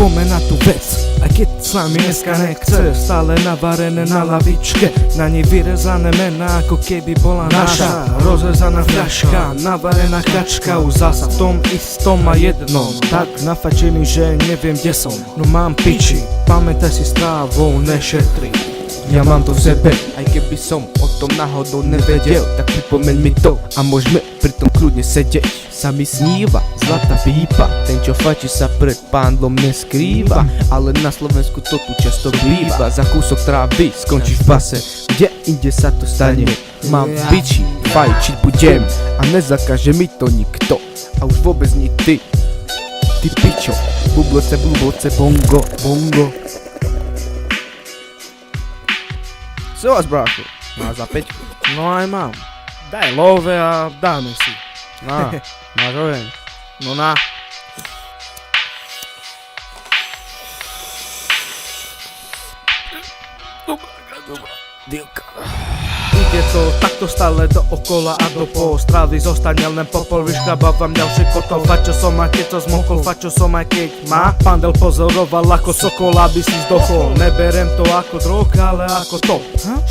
Poďme na tú vec, aj keď sa mi dneska nechce. Stále navarené na lavičke, na nej vyrezané mená, ako keby bola naša. Rozrezaná fľaška, navarená kačka, už zasa v tom istom a jednom. Tak nafačený, že neviem kde som, no mám piči. Pamätaj si strávou, nešetri. Ja mám to v sebe, aj keby som o tom náhodou nevedel, tak pripomeň mi to a môžeme pri tom kľudne sedieť. Sa mi sníva zlatá pípa, ten čo fači sa pred pándlom neskrýva, ale na Slovensku to tu často býva. Za kúsok trávy skončíš v base, kde inde sa to stane. Mám piči, fajčiť budem a nezakaže mi to nikto, a už vôbec ni ty. Ty pičo, bubloce, bongo, bongo. Co vás, brácho? Máš za peťku? No aj mám. Daj love a dáme si. Na, máš oheň. No na. Dobrá. Dielka. Ide to takto stále dookola a do pol. Strávy zostane len popol, vyškrabávam ďalšie kotol. Fačo som aj keď to zmokol, fačo som aj keď má pandel pozoroval ako sokol, aby si zdochol. Neberem to ako drog, ale ako top.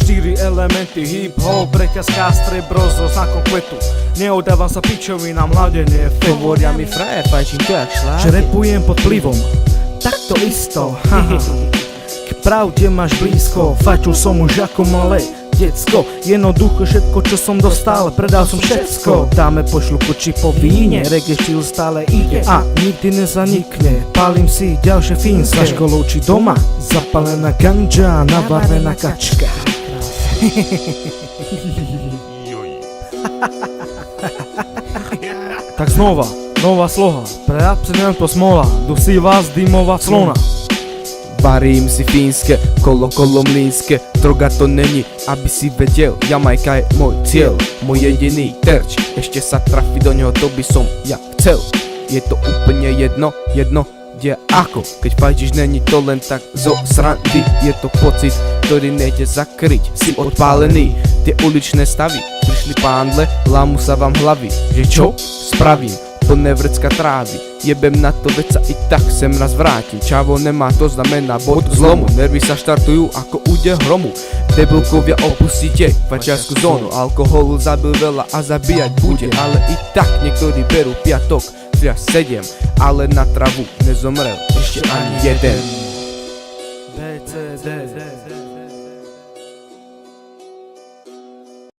4 elementy, hip-hop, preťazka, strebro so znakom kvetu. Neodávam sa pičovinám, hladenie je fake. Hovoria mi frajer, fajčím to jak šláger. Že repujem pod vplyvom, tak to isto. K pravde máš blízko, fačil som už ako malé decko. Jednoducho všetko čo som dostal, predal som všetko. Dáme pošľuku či po víne, reggae štýl stále ide a nikdy nezanikne. Palím si ďalšie fínske, za školou či doma, zapalená ganža, navarená kačka. Tak znova, nová sloha, pre abstinentov smola, dusí vás dymová clona. Varím si fínske, kolo mlínske, droga to není, aby si vedel, Jamajka je môj cieľ, môj jediný terč, ešte sa trafi do neho, to by som ja chcel. Je to úplne jedno, kde ako, keď fajčiš, není to len tak zo srandy, je to pocit, ktorý nejde zakryť, si odpálený, tie uličné stavy, prišli pándle, lámu sa vám hlavy, že čo spravím? Plné vrecka trávy, jebem na to, veď sa i tak sem raz vrátim. Čavo nemá, to znamená bod zlomu, nervy sa štartujú ako úde hromu. Debilkovia opustíte fačiarsku zónu, alkoholu zabil veľa a zabíjať bude, ale i tak niektorí berú piatok, fľaš 7, ale na travu nezomrel ešte ani jeden. BCD